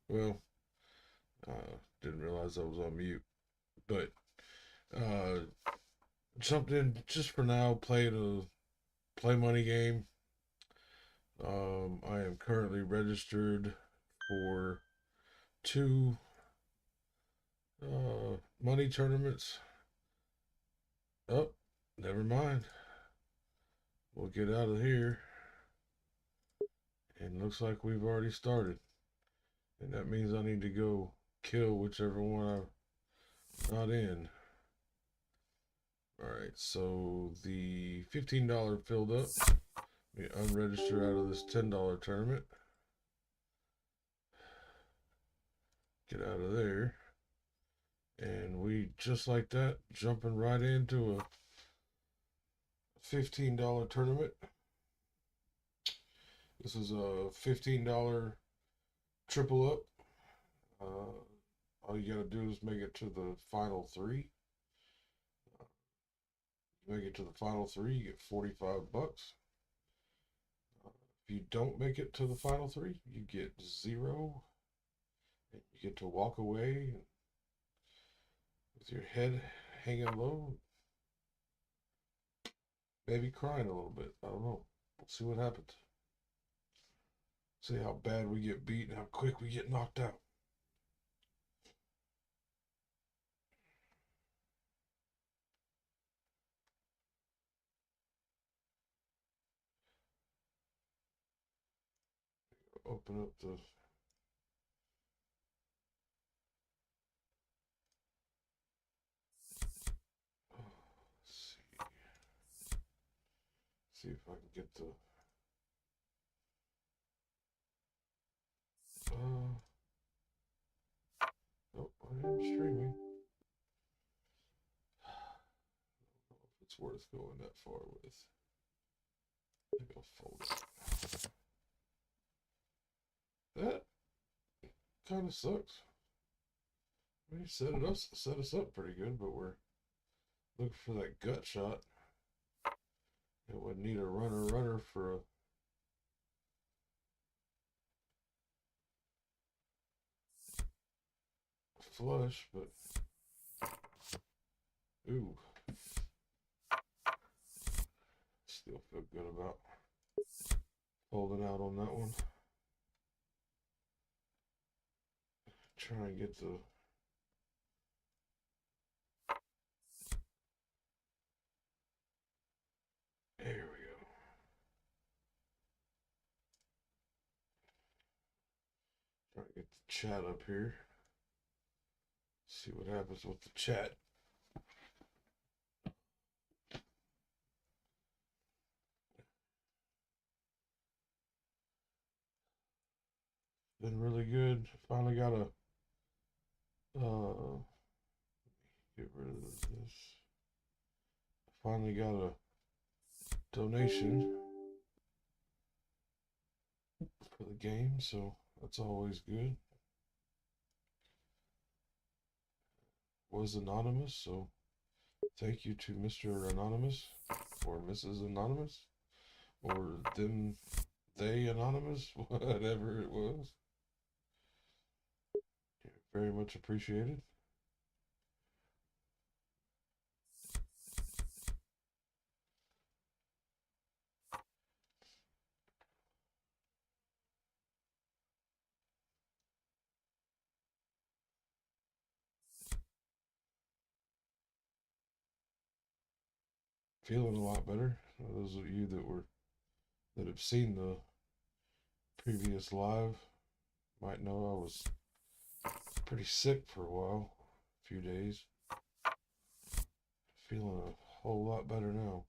Well, didn't realize I was on mute. But uh, jumped in just for now. Played a play money game. I am currently registered for two money tournaments. Oh, never mind. We'll get out of here. And looks like we've already started. And that means I need to go kill whichever one I'm not in. Alright, so the $15 filled up. We unregistered out of this $10 tournament. Get out of there. And we, just like that, jumping right into a $15 tournament. This is a $15 triple up. All you gotta do is make it to the final three. Make it to the final three, you get 45 bucks. If you don't make it to the final three, you get zero. And you get to walk away with your head hanging low, maybe crying a little bit. I don't know. We'll see what happens. See how bad we get beat and how quick we get knocked out. Open up the. Let's see if I can get the. Uh, oh, I am streaming. I don't know if it's worth going that far with. Maybe I'll fold it. That kind of sucks. We set us up pretty good, but we're looking for that gut shot. It would need a runner for a flush, but ooh, still feel good about holding out on that one. Try and get the. There we go. Try and get the chat up here. See what happens with the chat. Been really good. Finally got a get rid of this. Finally got a donation for the game, so that's always good. Was anonymous, so thank you to Mr. Anonymous or Mrs. Anonymous or them, they Anonymous, whatever it was. Very much appreciated. Feeling a lot better. Those of you that have seen the previous live might know I was pretty sick for a while, a few days. Feeling a whole lot better now.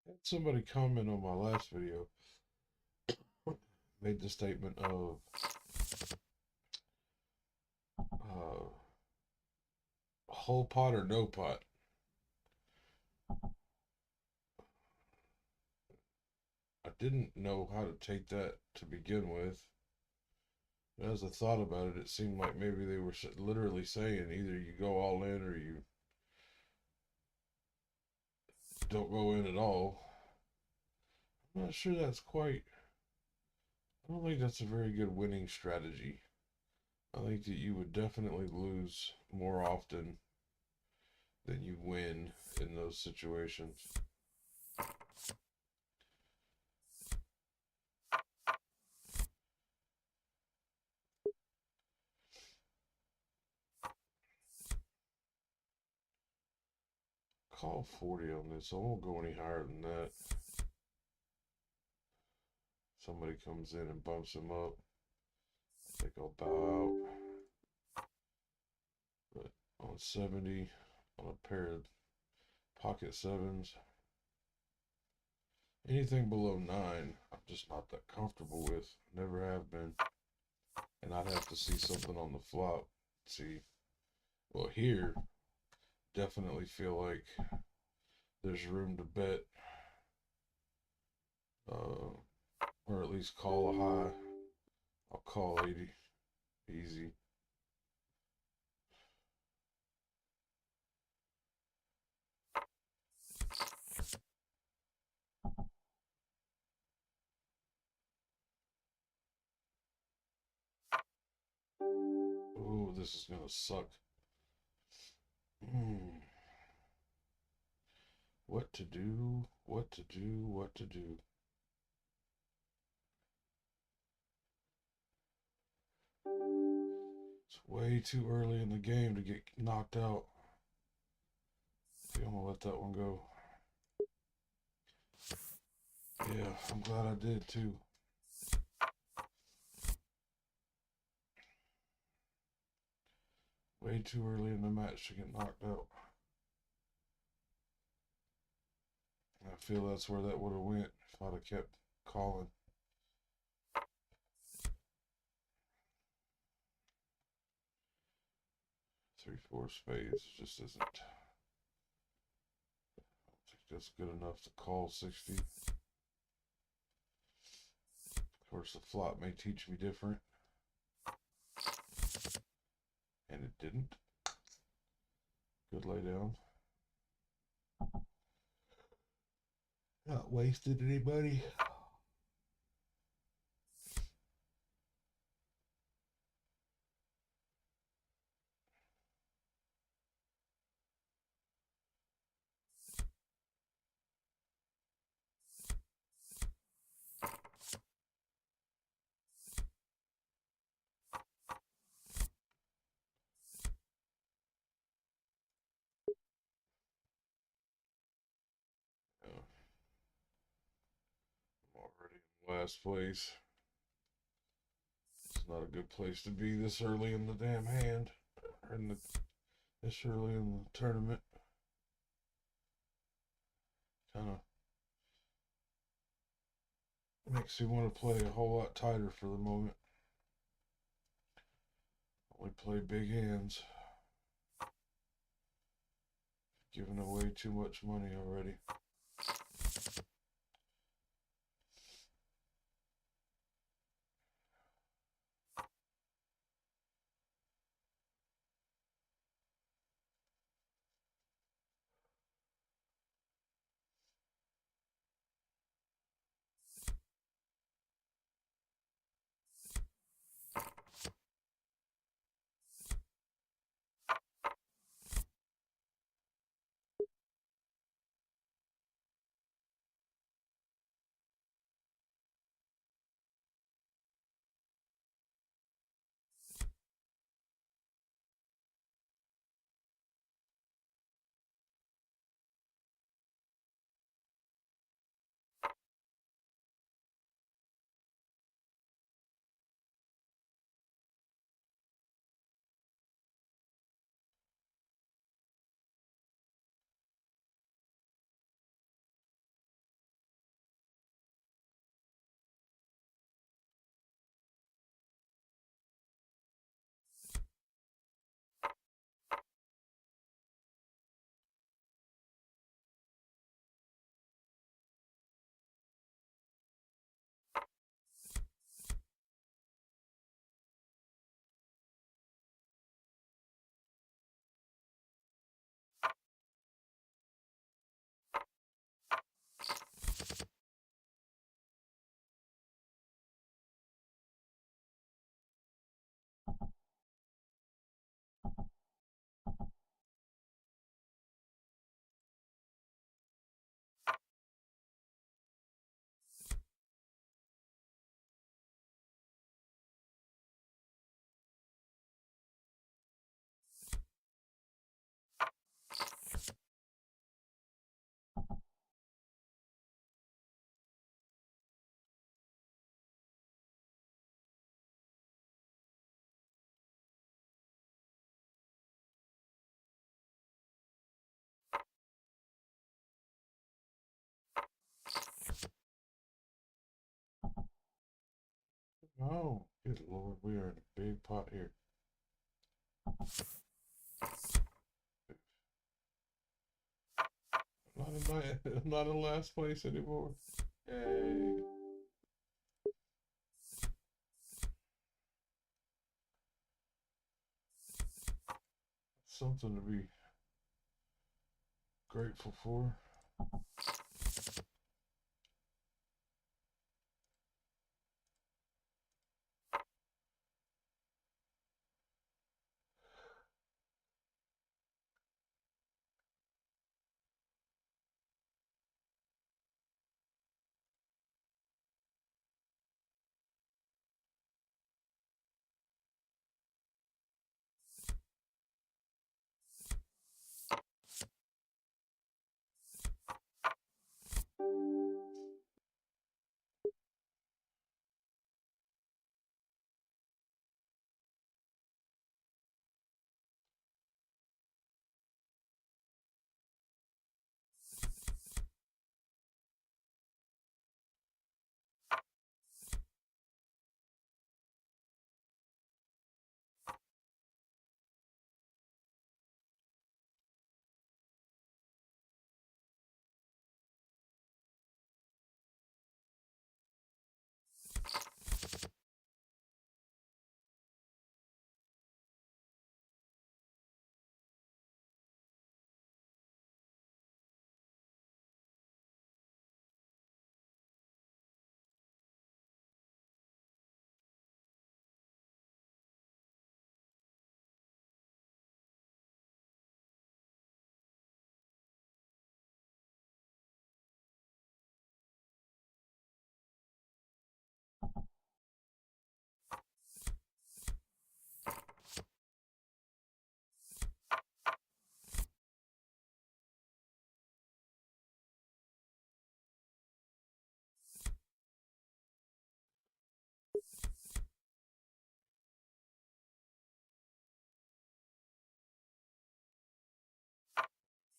Had somebody comment on my last video made the statement of whole pot or no pot. I didn't know how to take that to begin with. As I thought about it, it seemed like maybe they were literally saying either you go all in or you don't go in at all. I'm not sure that's quite. I don't think that's a very good winning strategy. I think that you would definitely lose more often than you win in those situations. Call 40 on this. I won't go any higher than that. Somebody comes in and bumps him up. I think I'll bow out. But on 70, on a pair of pocket sevens, anything below 9, I'm just not that comfortable with. Never have been. And I'd have to see something on the flop. See, well, here, definitely feel like there's room to bet, or at least call a high. I'll call 80, easy. Oh, this is gonna suck. What to do, what to do, what to do. It's way too early in the game to get knocked out. I'm gonna let that one go. Yeah, I'm glad I did too. Way too early in the match to get knocked out. I feel that's where that would have went if I'd have kept calling. 3-4 spades just isn't. I don't think that's good enough to call 60. Of course, the flop may teach me different. And it didn't. Good lay down. Not wasted anybody. I'm already in last place. It's not a good place to be this early in the damn hand. Or this early in the tournament. Kind of makes you want to play a whole lot tighter for the moment. Only play big hands. Giving away too much money already. Oh, good Lord, we are in a big pot here. Not in last place anymore. Yay. Something to be grateful for.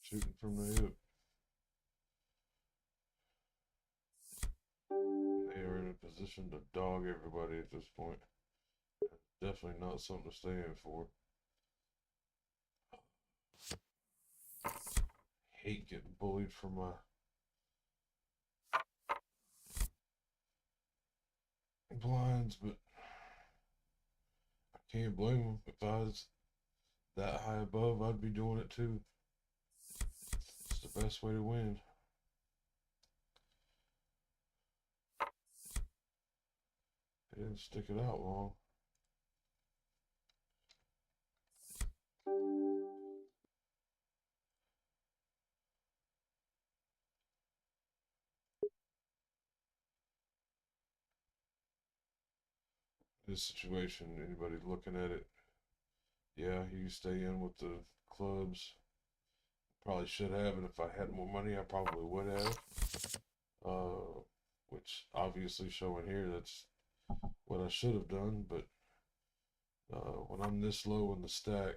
Shooting from the hip. They are in a position to dog everybody at this point. Definitely not something to stand for. Hate getting bullied for my blinds, but I can't blame them. If I was that high above, I'd be doing it too. It's the best way to win. They didn't stick it out long. This situation, anybody looking at it, yeah, you stay in with the clubs. Probably should have, and if I had more money, I probably would have. Uh, which obviously showing here that's what I should have done. But when I'm this low in the stack,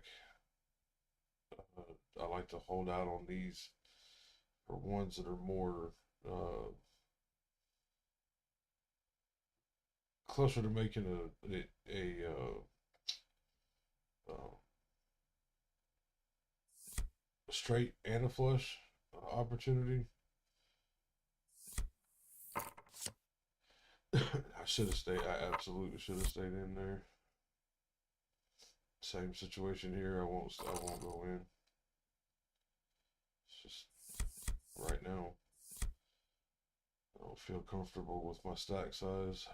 I like to hold out on these for ones that are more closer to making uh, a straight and a flush opportunity. I should have stayed. I absolutely should have stayed in there. Same situation here. I won't. I won't go in. It's just right now. I don't feel comfortable with my stack size.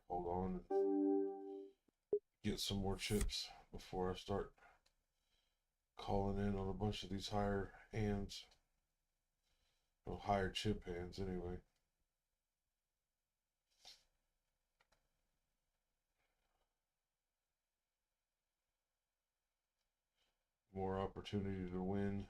Hold on and get some more chips before I start calling in on a bunch of these higher hands. Well, higher chip hands anyway. More opportunity to win.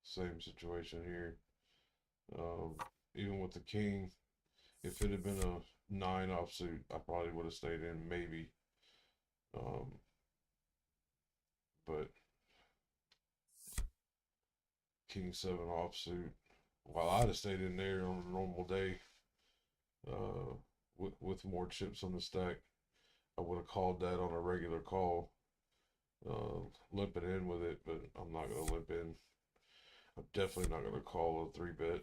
Same situation here. Even with the king, if it had been a 9 offsuit, I probably would have stayed in, maybe. Um, but king 7 offsuit, while I'd have stayed in there on a normal day, uh, with more chips on the stack, I would have called that on a regular call, limping in with it, but I'm not going to limp in. I'm definitely not going to call a 3-bet.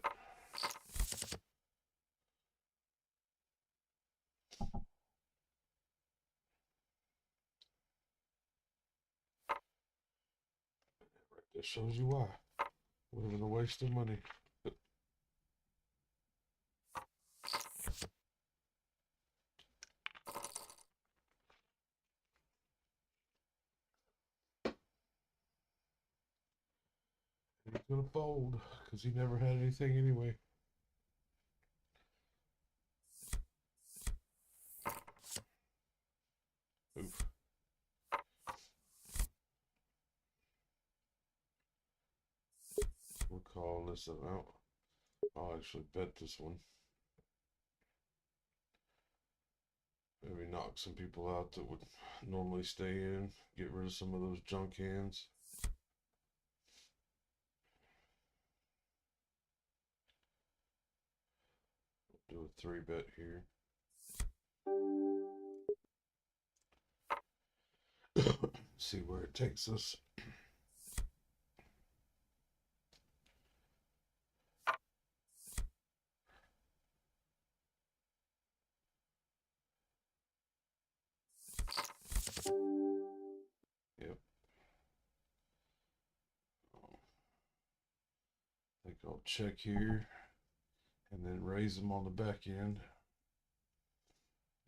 That shows you why. Would have been a waste of money. He's going to fold because he never had anything anyway. Oof. We'll call this amount. I'll actually bet this one. Maybe knock some people out that would normally stay in. Get rid of some of those junk hands. Do a 3-bet here. See where it takes us. Yep. I think I'll check here and then raise them on the back end.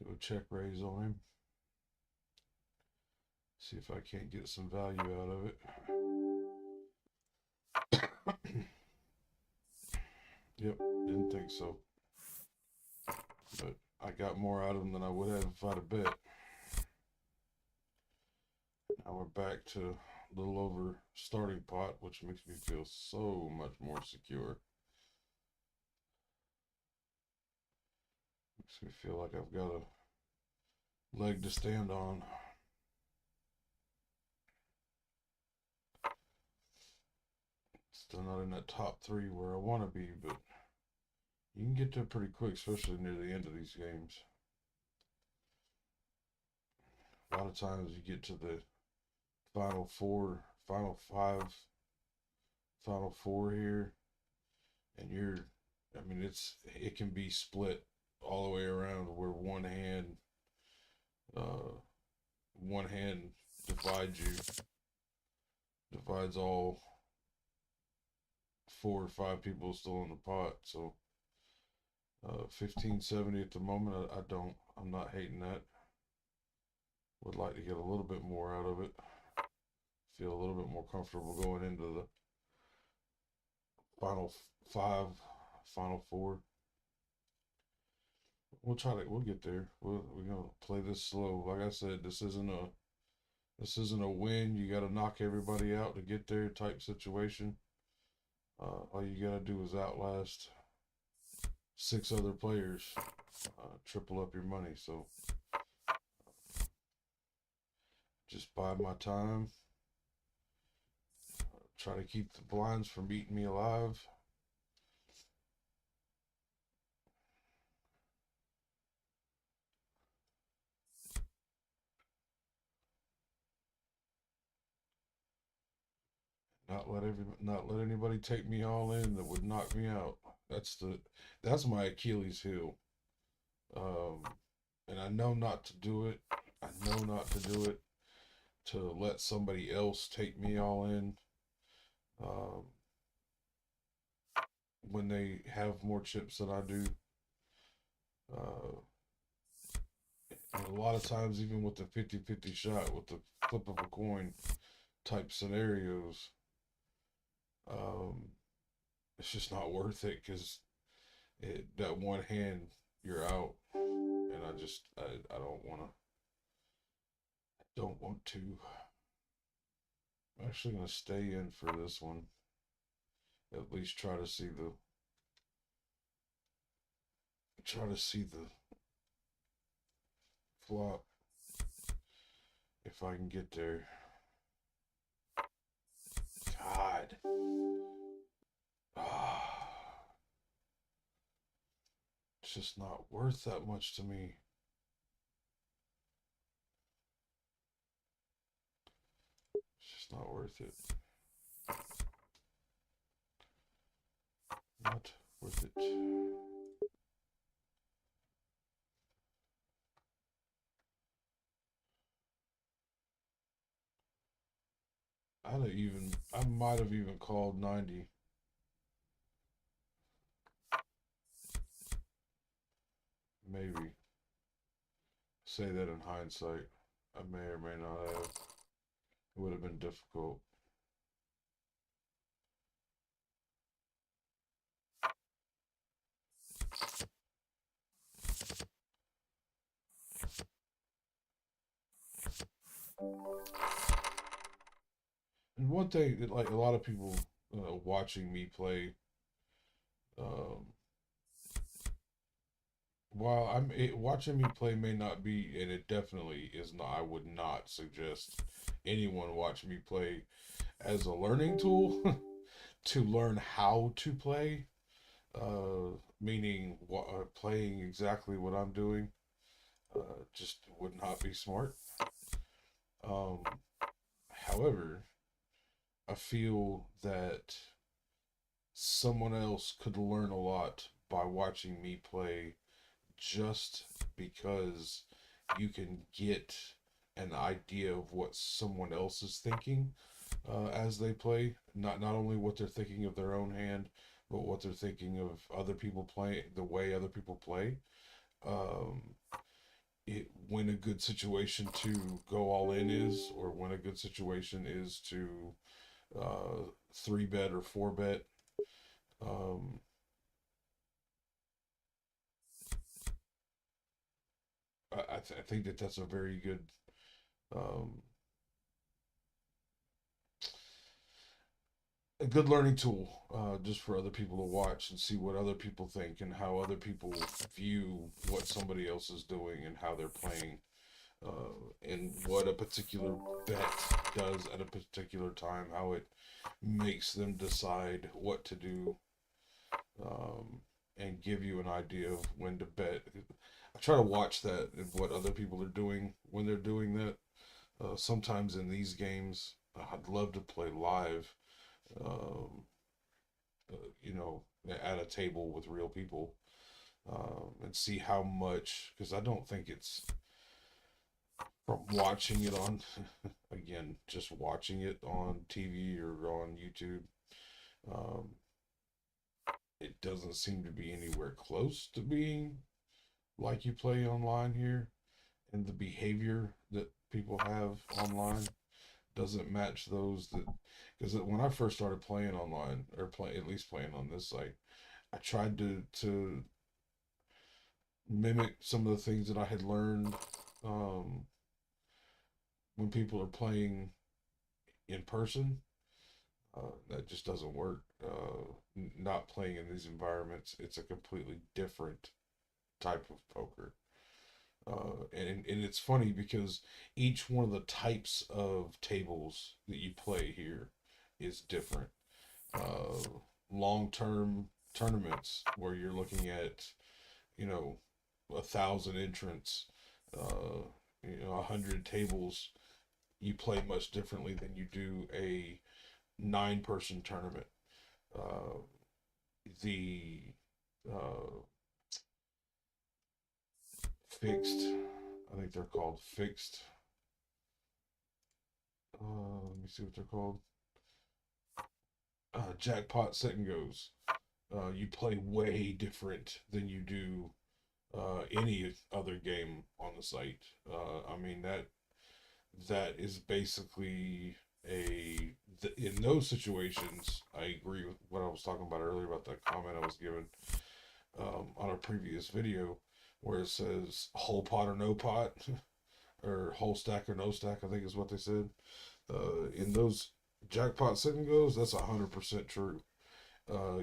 Do a check raise on him. See if I can't get some value out of it. Yep, didn't think so. But I got more out of him than I would have if I'd have bet. Now we're back to a little over starting pot, which makes me feel so much more secure. Makes me feel like I've got a leg to stand on. Still not in that top 3 where I want to be, but you can get there pretty quick, especially near the end of these games. A lot of times you get to the final 4, final 5, final 4 here, and I mean, it can be split all the way around where one hand divides all 4 or 5 people still in the pot. So 1570 at the moment. I'm not hating that. Would like to get a little bit more out of it. Feel a little bit more comfortable going into the final 5, final 4. We'll get there. We're gonna play this slow. Like I said, this isn't a win. You got to knock everybody out to get there type situation. All you got to do is outlast 6 other players, triple up your money. So just bide my time. Try to keep the blinds from eating me alive. Not let anybody take me all in that would knock me out. That's my Achilles heel. Um, and I know not to do it. I know not to do it to let somebody else take me all in. Um, when they have more chips than I do. Uh, and a lot of times, even with the 50-50 shot, with the flip of a coin type scenarios, um, it's just not worth it because that one hand, you're out. And I don't want to. I'm actually going to stay in for this one. At least try to see Try to see the flop if I can get there. God. Ah, it's just not worth that much to me. It's just not worth it. Not worth it. I might have even called 90. Maybe. Say that in hindsight. I may or may not have. It would have been difficult. And one thing that, like, a lot of people watching me play, um, while watching me play may not be, and it definitely is not. I would not suggest anyone watch me play as a learning tool to learn how to play. Meaning playing exactly what I'm doing, just would not be smart. Um, However, I feel that someone else could learn a lot by watching me play just because you can get an idea of what someone else is thinking as they play. Not only what they're thinking of their own hand, but what they're thinking of other people play, the way other people play. Um, when a good situation to go all in is, or when a good situation is to uh, three bet or four bet. Um, I think that that's a very good um, a good learning tool just for other people to watch and see what other people think and how other people view what somebody else is doing and how they're playing and what a particular bet does at a particular time, how it makes them decide what to do, um, and give you an idea of when to bet. I try to watch that and what other people are doing when they're doing that. Sometimes in these games, I'd love to play live, um, you know, at a table with real people, and see how much, because I don't think it's from watching it on, again, just watching it on TV or on YouTube. Um, it doesn't seem to be anywhere close to being like you play online here, and the behavior that people have online doesn't match those that, because when I first started playing online, or play at least playing on this site, I tried to mimic some of the things that I had learned um, when people are playing in person. That just doesn't work. Not playing in these environments, it's a completely different type of poker. And it's funny because each one of the types of tables that you play here is different. Uh, Long term tournaments where you're looking at, you know, 1,000 entrants, uh, 100 tables, you play much differently than you do a 9-person tournament. Uh, the uh, fixed, I think they're called fixed. Let me see what they're called. Jackpot set and goes. You play way different than you do any other game on the site. I mean that is basically in those situations. I agree with what I was talking about earlier about that comment I was given on a previous video, where it says whole pot or no pot, or whole stack or no stack. I think is what they said. In those jackpot sit and goes, that's 100% true.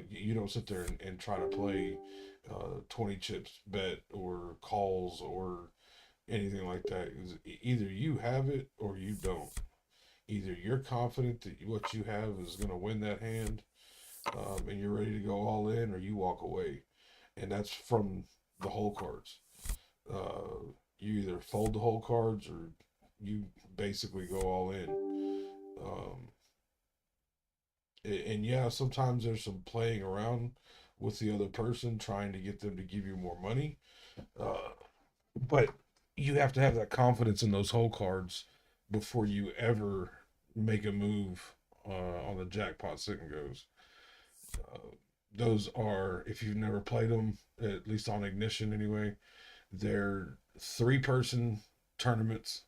You don't sit there and try to play 20 chips bet or calls or anything like that. Either you have it or you don't. Either you're confident that what you have is going to win that hand, and you're ready to go all in, or you walk away. And that's from the whole cards. You either fold the whole cards or you basically go all in. Um, and yeah, sometimes there's some playing around with the other person, trying to get them to give you more money. Uh, but you have to have that confidence in those whole cards before you ever make a move on the jackpot sit and goes. Uh, those are, if you've never played them, at least on Ignition anyway, they're 3-person tournaments.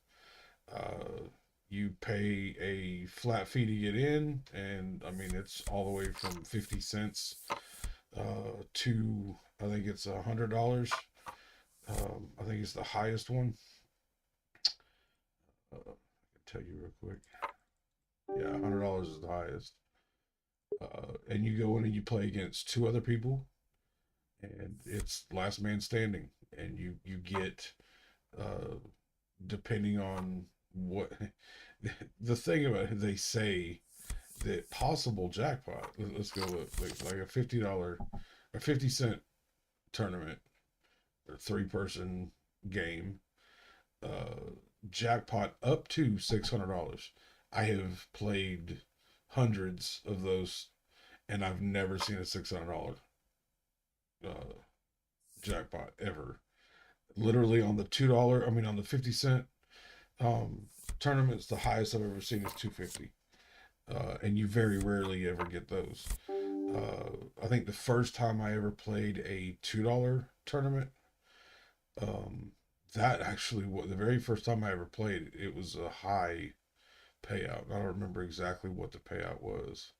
Uh, you pay a flat fee to get in, and I mean it's all the way from 50 cents to I think it's $100. I think it's the highest one. I can tell you real quick. Yeah, $100 is the highest. And you go in and you play against 2 other people, and it's last man standing, and you get uh, depending on what the thing about it, they say that possible jackpot. Let's go with like a $50 or 50 cent tournament or 3-person game. Uh, Jackpot up to $600. I have played hundreds of those, and I've never seen a $600 uh, jackpot ever. Literally on the $2, I mean on the 50 cent um, tournaments, the highest I've ever seen is 250, and you very rarely ever get those. I think the first time I ever played a $2 tournament, um, that actually was the very first time I ever played. It was a high payout. I don't remember exactly what the payout was.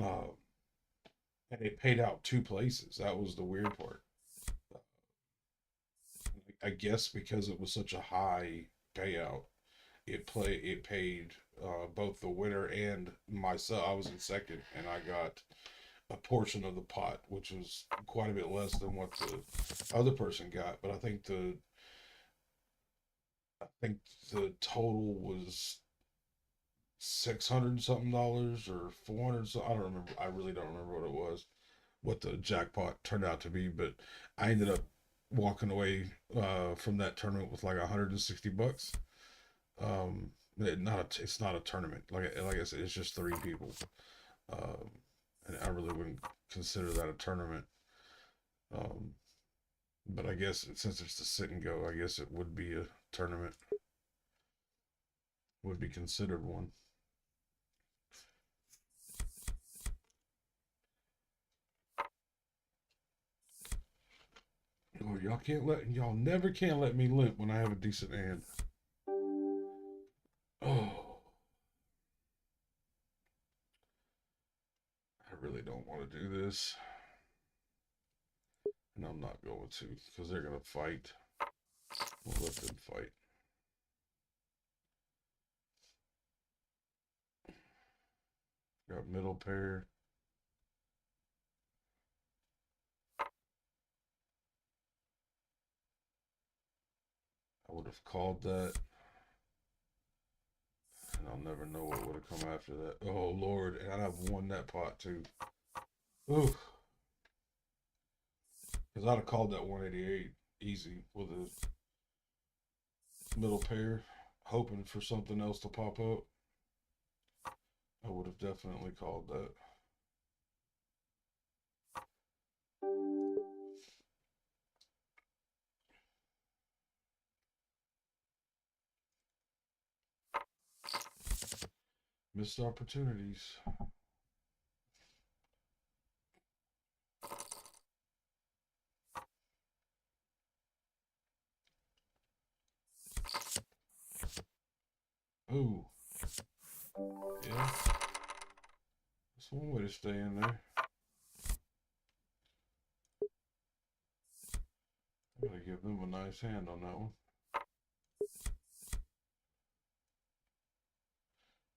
uh, and it paid out 2 places. That was the weird part. I guess because it was such a high payout, it paid both the winner and myself. I was in second, and I got a portion of the pot, which was quite a bit less than what the other person got. But I think the total was 600 something dollars or 400. So I don't remember. I really don't remember what it was, what the jackpot turned out to be. But I ended up walking away from that tournament with like $160. It's not a tournament. Like I said, it's just 3 people. Um, and I really wouldn't consider that a tournament. Um, but I guess since it's the sit and go, I guess it would be a tournament. Would be considered one. Oh, y'all never can let me limp when I have a decent hand. Oh, I really don't want to do this, and I'm not going to because they're gonna fight. We'll let them fight. Got middle pair. I would have called that, and I'll never know what would have come after that. Oh Lord, and I'd have won that pot too. Ooh, because I'd have called that 188 easy with a middle pair, hoping for something else to pop up. I would have definitely called that. Missed opportunities. Ooh, yeah, that's one way to stay in there. I'm gonna give them a nice hand on that one.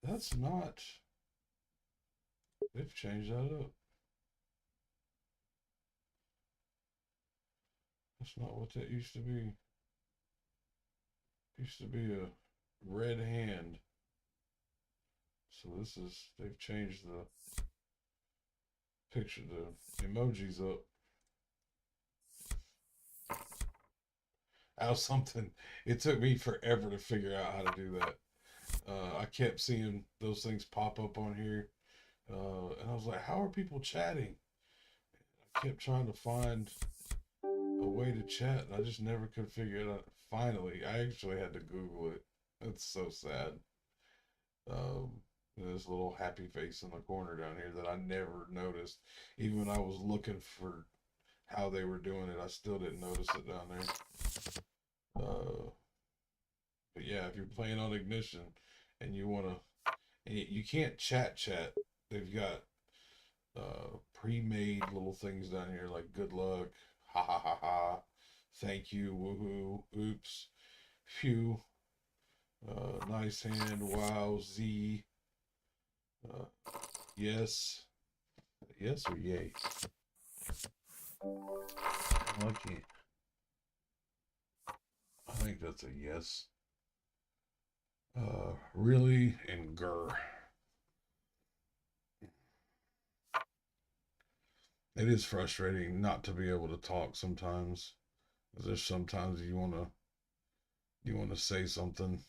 That's not. They've changed that up. That's not what that used to be. Used to be a red hand. So this is, they've changed the picture, the emojis up. Out something. It took me forever to figure out how to do that. I kept seeing those things pop up on here. And I was like, how are people chatting? I kept trying to find a way to chat, and I just never could figure it out. Finally, I actually had to Google it. It's so sad. Um, this little happy face in the corner down here that I never noticed. Even when I was looking for how they were doing it, I still didn't notice it down there. But yeah, if you're playing on Ignition and you want to, and you can't chat. They've got pre-made little things down here like good luck, ha ha ha ha, thank you, woohoo, oops, phew, nice hand, wow, Z, uh, yes, yes or yay. Lucky. I think that's a yes. Really and grr. It is frustrating not to be able to talk sometimes. There's sometimes you wanna say something.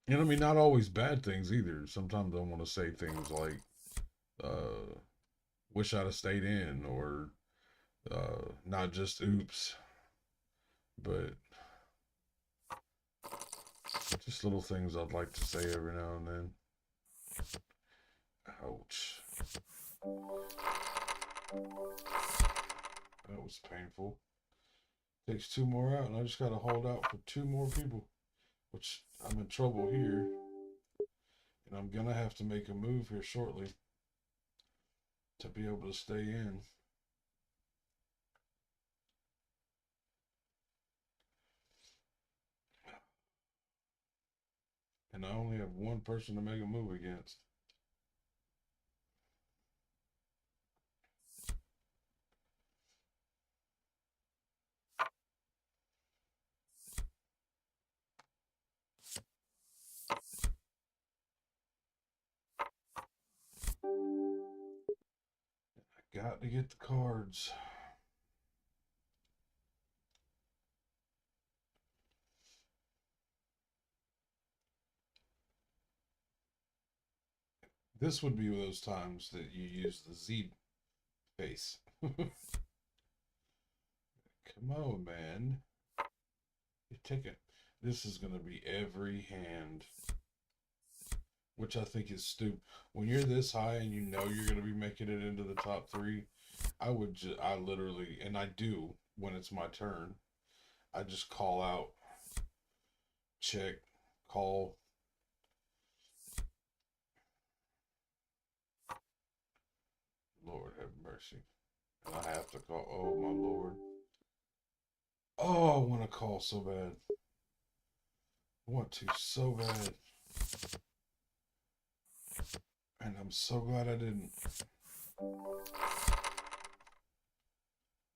And I mean, not always bad things either. Sometimes I want to say things like, uh, wish I'd have stayed in, or not just oops, but just little things I'd like to say every now and then. Ouch. That was painful. Takes two more out, and I just got to hold out for two more people, which I'm in trouble here, and I'm going to have to make a move here shortly to be able to stay in. And I only have one person to make a move against. I got to get the cards. This would be those times that you use the Z face. Come on, man. You take it. This is going to be every hand, which I think is stupid. When you're this high and you know you're going to be making it into the top three, I literally, and I do when it's my turn, I just call out, check, call. Lord have mercy. And I have to call. Oh, my Lord. Oh, I want to call so bad. I want to so bad. And I'm so glad I didn't.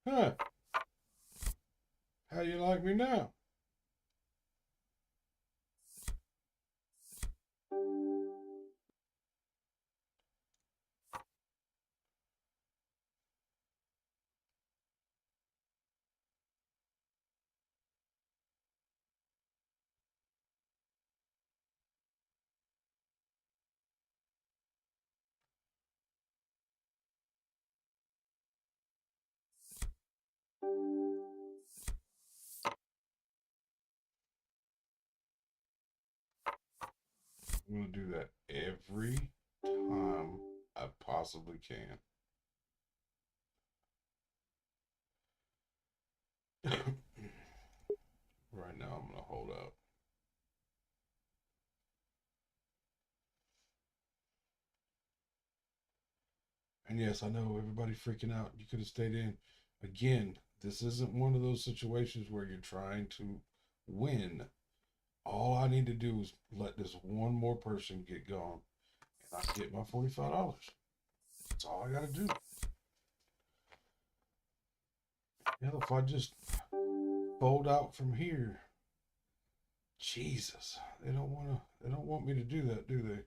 Huh. How you like me now? I'm going to do that every time I possibly can. Right now, I'm going to hold out. And yes, I know everybody freaking out. You could have stayed in. Again, this isn't one of those situations where you're trying to win. All I need to do is let this one more person get gone, and I get my $45. That's all I gotta do. Hell, if I just fold out from here, Jesus, they don't want me to do that, do they?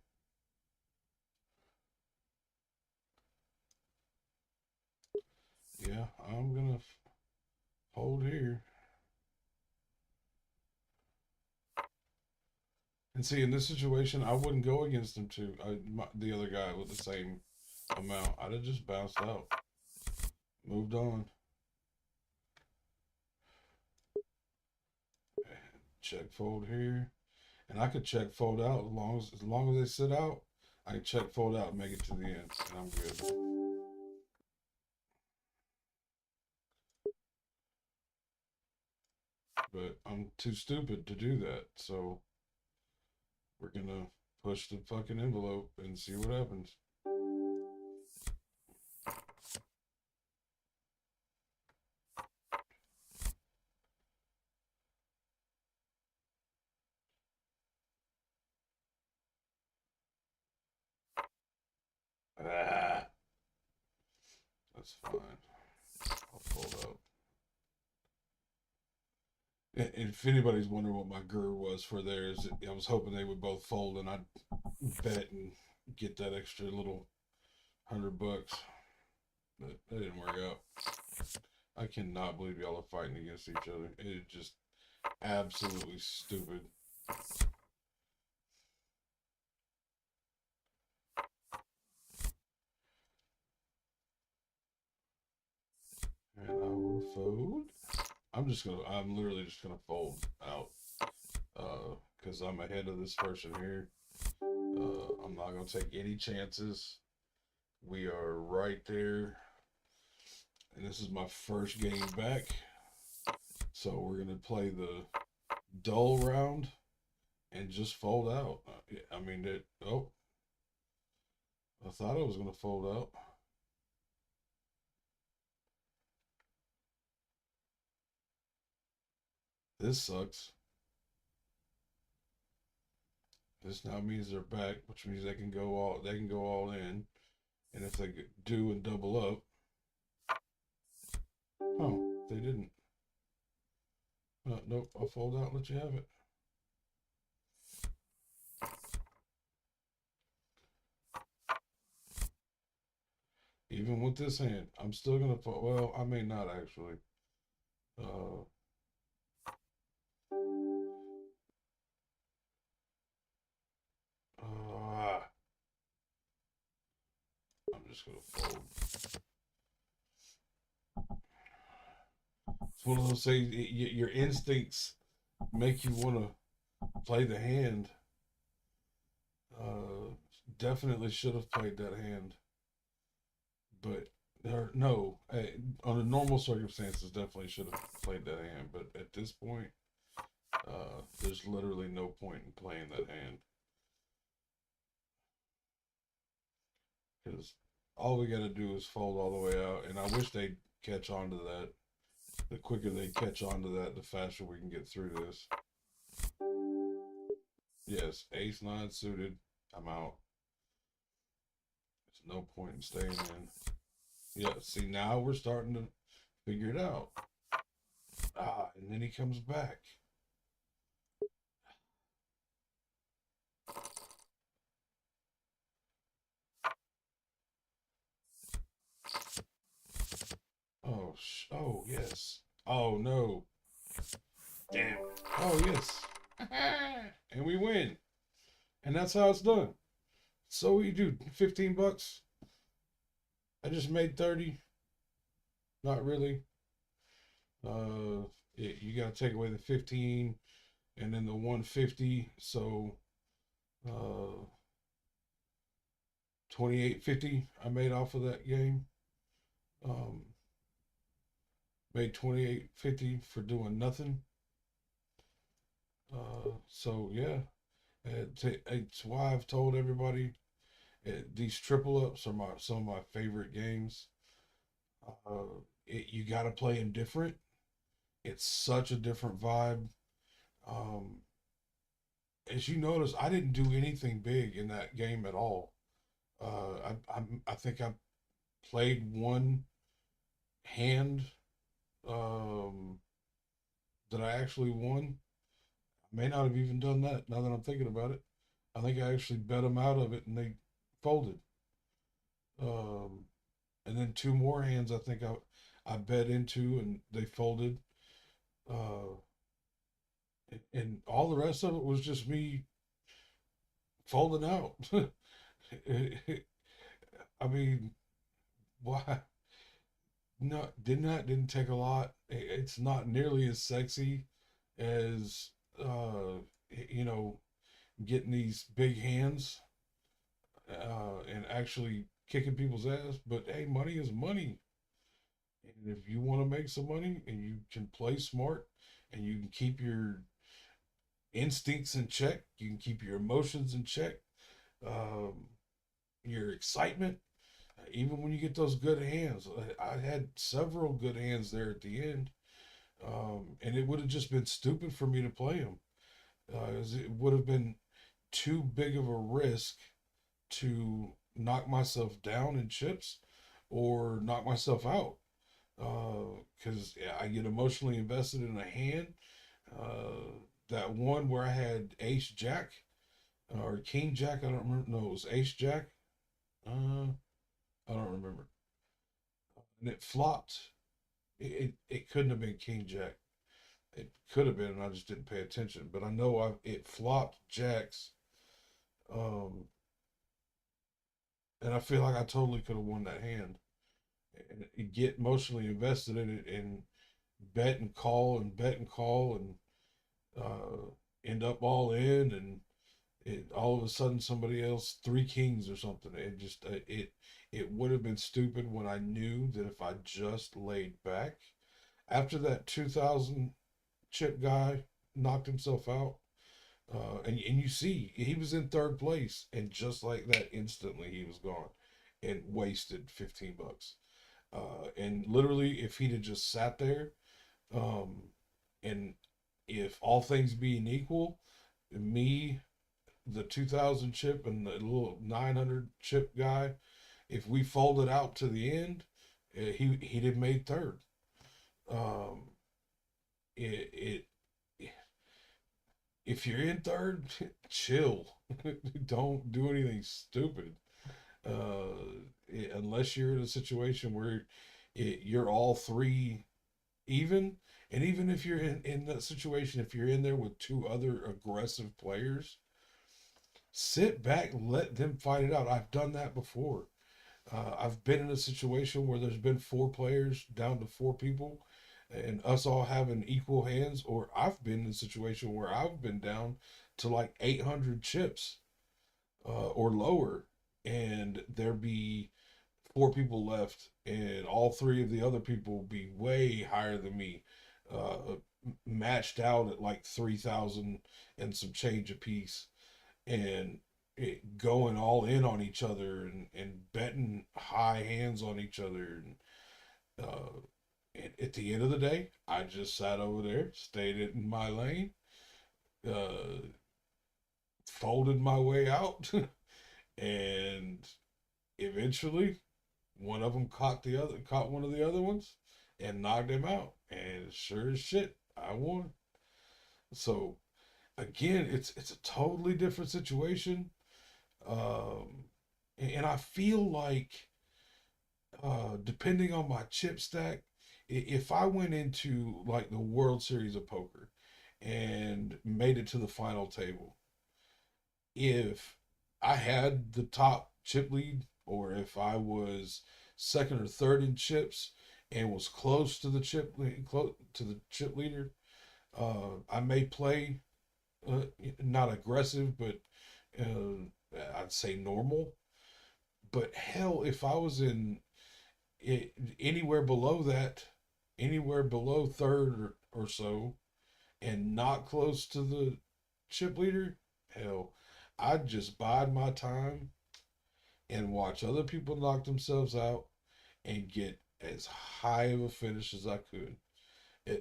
Yeah, I'm gonna fold here. And see, in this situation, I wouldn't go against him too. The other guy with the same amount, I'd have just bounced out, moved on. Check fold here, and I could check fold out as long as they sit out. I can check fold out and make it to the end, and I'm good. But I'm too stupid to do that, so we're gonna push the fucking envelope and see what happens. Ah, that's fine. I'll fold out. If anybody's wondering what my GUR was for theirs, I was hoping they would both fold and I'd bet and get that extra little $100, but that didn't work out. I cannot believe y'all are fighting against each other. It is just absolutely stupid. And I will fold. I'm literally just gonna fold out. Because I'm ahead of this person here. I'm not gonna take any chances. We are right there. And this is my first game back. So we're gonna play the dull round and just fold out. I mean, I thought I was gonna fold out. This sucks. This now means they're back, which means they can go all in. And if they do and double up, oh, they didn't. Nope, I'll fold out and let you have it. Even with this hand, I'm still gonna fold. Well, I may not actually. Uh, uh, I'm just gonna fold. It's one of those things. Your instincts make you want to play the hand. Uh, Definitely should have played that hand, but no. Under normal circumstances, definitely should have played that hand. But at this point, there's literally no point in playing that hand because all we got to do is fold all the way out. And I wish they'd catch on to that. The quicker they catch on to that, the faster we can get through this. Yes, ace nine suited. I'm out. There's no point in staying in. Yeah, see, now we're starting to figure it out. And then he comes back. Oh, yes. Oh, no. Damn. Oh, yes. And we win. And that's how it's done. So you do $15. I just made 30. Not really. You got to take away the 15 and then the 150. So, 28.50 I made off of that game. Um, Made 28.50 for doing nothing. So yeah, it's why I've told everybody these triple ups are some of my favorite games. You got to play them different. It's such a different vibe. Um, as you notice, I didn't do anything big in that game at all. I think I played one hand um, that I actually won. I may not have even done that now that I'm thinking about it. I think I actually bet them out of it and they folded. Um, and then two more hands I think I bet into and they folded. Uh, and all the rest of it was just me folding out. I mean, why? No, didn't take a lot. It's not nearly as sexy as you know, getting these big hands and actually kicking people's ass. But hey, money is money, and if you want to make some money and you can play smart and you can keep your instincts in check, you can keep your emotions in check, um, your excitement. Even when you get those good hands, I had several good hands there at the end, and it would have just been stupid for me to play them. It would have been too big of a risk to knock myself down in chips or knock myself out because I get emotionally invested in a hand. That one where I had Ace Jack or King Jack, I don't remember. No, it was Ace Jack. I don't remember. And it flopped. It couldn't have been King Jack. It could have been, and I just didn't pay attention. But I know it flopped Jacks, um, and I feel like I totally could have won that hand. And get emotionally invested in it and bet and call and end up all in and all of a sudden somebody else three kings or something. It would have been stupid when I knew that if I just laid back after that 2000 chip guy knocked himself out. And you see, he was in third place, and just like that, instantly he was gone and wasted 15 bucks. And literally, if he'd have just sat there, um, and if all things being equal, me, the 2000 chip, and the little 900 chip guy, if we folded out to the end, he'd have made third. Um, it if you're in third, chill. Don't do anything stupid. Unless you're in a situation where you're all three even, and even if you're in that situation, if you're in there with two other aggressive players, sit back and let them fight it out. I've done that before. I've been in a situation where there's been four players down to four people and us all having equal hands, or I've been in a situation where I've been down to like 800 chips or lower, and there be four people left, and all three of the other people be way higher than me, uh, matched out at like 3,000 and some change apiece, and going all in on each other and betting high hands on each other. Uh, and at the end of the day, I just sat over there, stayed in my lane, uh, folded my way out, and eventually one of them caught one of the other ones, and knocked him out. And sure as shit, I won. So again, it's a totally different situation. Um, and I feel like, depending on my chip stack, if I went into like the World Series of Poker and made it to the final table, if I had the top chip lead, or if I was second or third in chips and was close to the close to the chip leader, I may play not aggressive, but I'd say normal. But hell, if I was in anywhere below that, anywhere below third or so, and not close to the chip leader, hell, I'd just bide my time and watch other people knock themselves out and get as high of a finish as I could.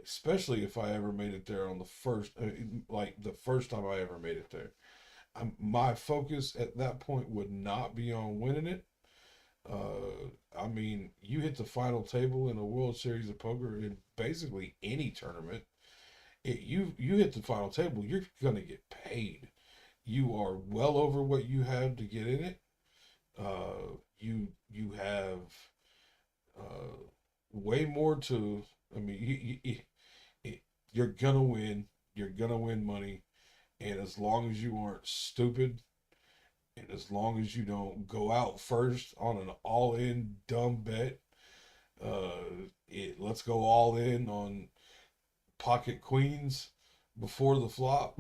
especially if I ever made it there on the first, like the first time I ever made it there. My focus at that point would not be on winning it. I mean, you hit the final table in a World Series of Poker in basically any tournament. You hit the final table, you're gonna get paid. You are well over what you have to get in it. You have uh, way more to. I mean, you're gonna win. You're gonna win money, and as long as you aren't stupid, and as long as you don't go out first on an all-in dumb bet, let's go all in on pocket queens before the flop,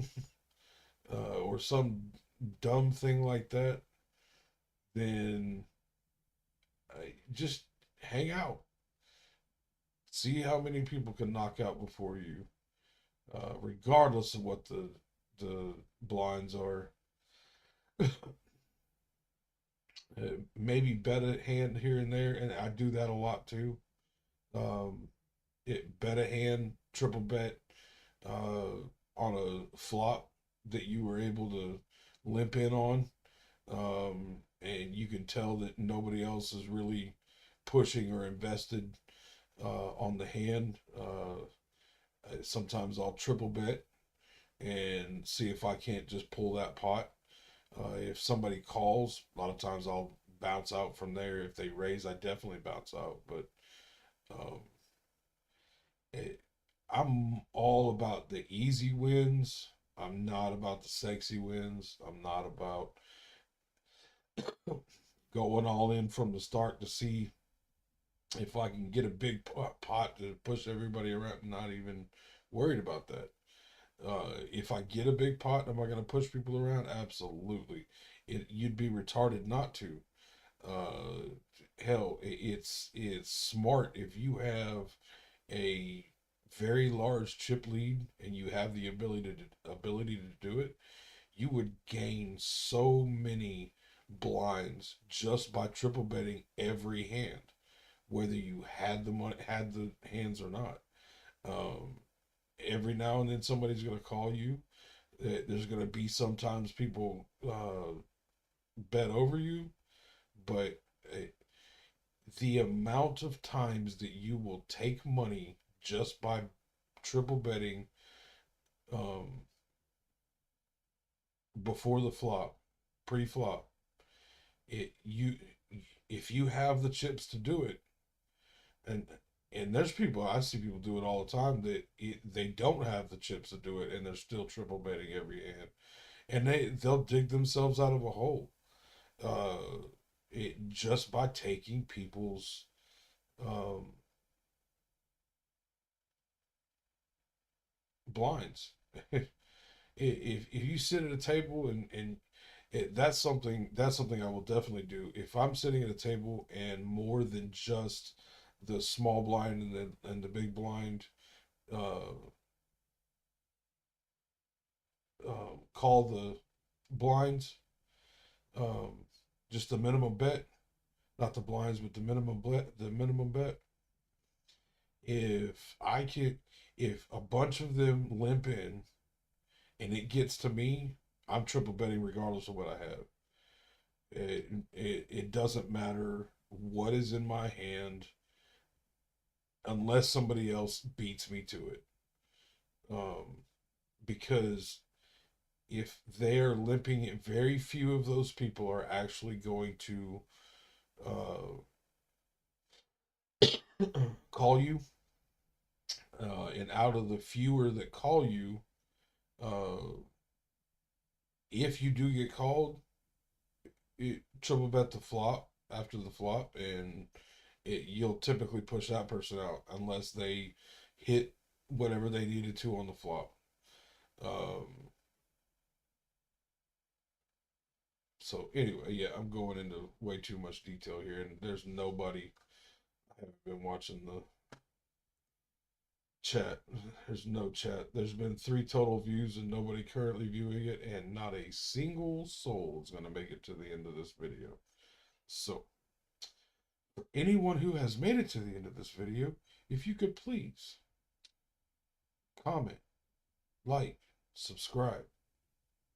or some dumb thing like that, then just hang out. See how many people can knock out before you, regardless of what the blinds are. Maybe bet a hand here and there, and I do that a lot too. Um, Bet a hand, triple bet on a flop that you were able to limp in on, and you can tell that nobody else is really pushing or invested on the hand. Sometimes I'll triple bet and see if I can't just pull that pot. If somebody calls, a lot of times I'll bounce out from there. If they raise, I definitely bounce out. But um, it, I'm all about the easy wins. I'm not about the sexy wins. I'm not about going all in from the start to see if I can get a big pot to push everybody around. I'm not even worried about that. If I get a big pot, am I going to push people around? Absolutely. You'd be retarded not to. Uh, Hell, it's smart if you have a very large chip lead and you have the ability to do it. You would gain so many blinds just by triple betting every hand, whether you had the money, had the hands or not. Um, every now and then somebody's going to call you. There's going to be sometimes people bet over you, but the amount of times that you will take money just by triple betting um, before the flop, pre-flop, it you if you have the chips to do it, and there's people I see people do it all the time that they don't have the chips to do it, and they're still triple betting every hand, and they'll dig themselves out of a hole, just by taking people's um, blinds. If you sit at a table that's something I will definitely do. If I'm sitting at a table and more than just the small blind and the big blind uh, call the blinds, um, just the minimum bet, not the blinds, but the minimum bet. If I could, if a bunch of them limp in and it gets to me, I'm triple betting regardless of what I have. It doesn't matter what is in my hand unless somebody else beats me to it. Um, because if they're limping, very few of those people are actually going to uh, call you. And out of the fewer that call you, uh, if you do get called, triple bet the flop after the flop, and you'll typically push that person out unless they hit whatever they needed to on the flop. Um, so anyway, yeah, I'm going into way too much detail here, and there's nobody. I haven't been watching the chat. There's no chat. There's been 3 total views and nobody currently viewing it, and not a single soul is going to make it to the end of this video. So, for anyone who has made it to the end of this video, if you could please comment, like, subscribe.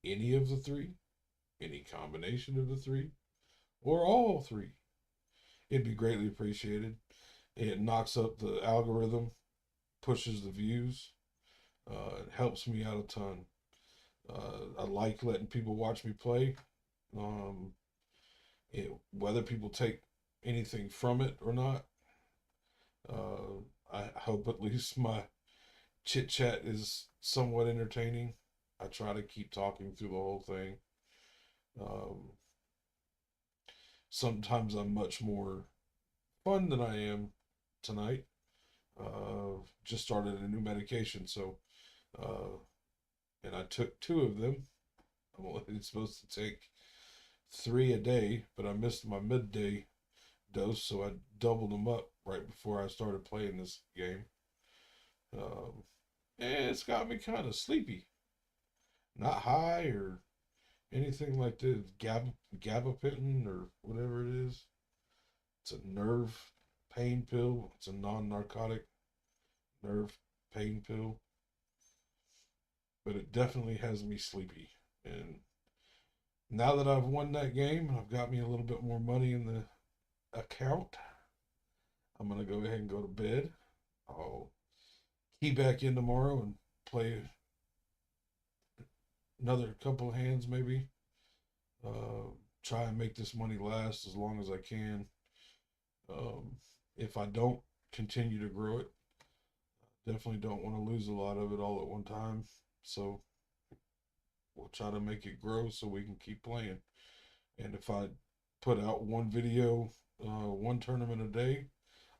Any of the three, any combination of the three, or all three. It'd be greatly appreciated. It knocks up the algorithm, pushes the views. It helps me out a ton. I like letting people watch me play. Um, Whether people take anything from it or not, I hope at least my chit chat is somewhat entertaining. I try to keep talking through the whole thing. Um, Sometimes I'm much more fun than I am tonight. Just started a new medication, so uh, and I took two of them. I'm only supposed to take three a day, but I missed my midday dose, so I doubled them up right before I started playing this game. Um, and it's got me kind of sleepy. Not high or anything like this. Gabapentin or whatever it is. It's a nerve pain pill. It's a non-narcotic nerve pain pill, but it definitely has me sleepy. And now that I've won that game, I've got me a little bit more money in the account. I'm gonna go ahead and go to bed. I'll key back in tomorrow and play another couple of hands, maybe. Uh, Try and make this money last as long as I can. Um, if I don't continue to grow it, definitely don't want to lose a lot of it all at one time. So we'll try to make it grow so we can keep playing. And if I put out one video, one tournament a day,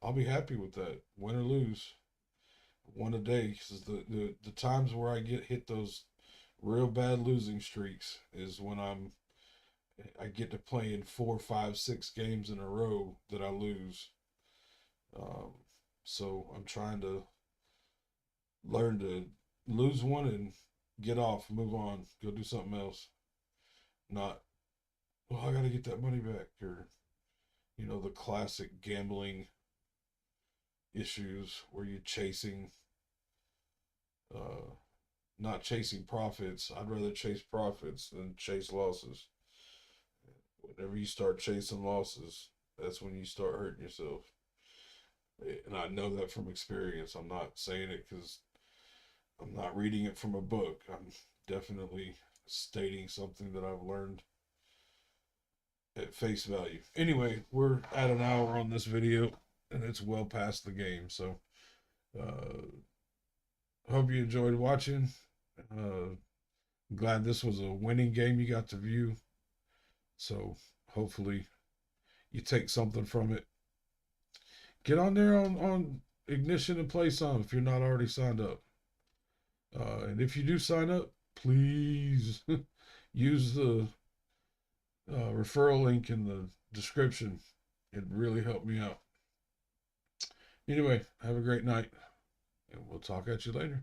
I'll be happy with that. Win or lose, one a day. Because the times where I get hit those real bad losing streaks is when I get to play in 4, 5, 6 games in a row that I lose. Um, so I'm trying to learn to lose one and get off, move on, go do something else. Not, well, I got to get that money back, or the classic gambling issues where you're chasing, uh, not chasing profits. I'd rather chase profits than chase losses. Whenever you start chasing losses, that's when you start hurting yourself. And I know that from experience. I'm not saying it because I'm not reading it from a book. I'm definitely stating something that I've learned at face value. Anyway, we're at an hour on this video, and it's well past the game. So, hope you enjoyed watching. Glad this was a winning game you got to view. So, hopefully, you take something from it. Get on there on Ignition and play some if you're not already signed up. And if you do sign up, please use the referral link in the description. It really helped me out. Anyway, have a great night, and we'll talk at you later.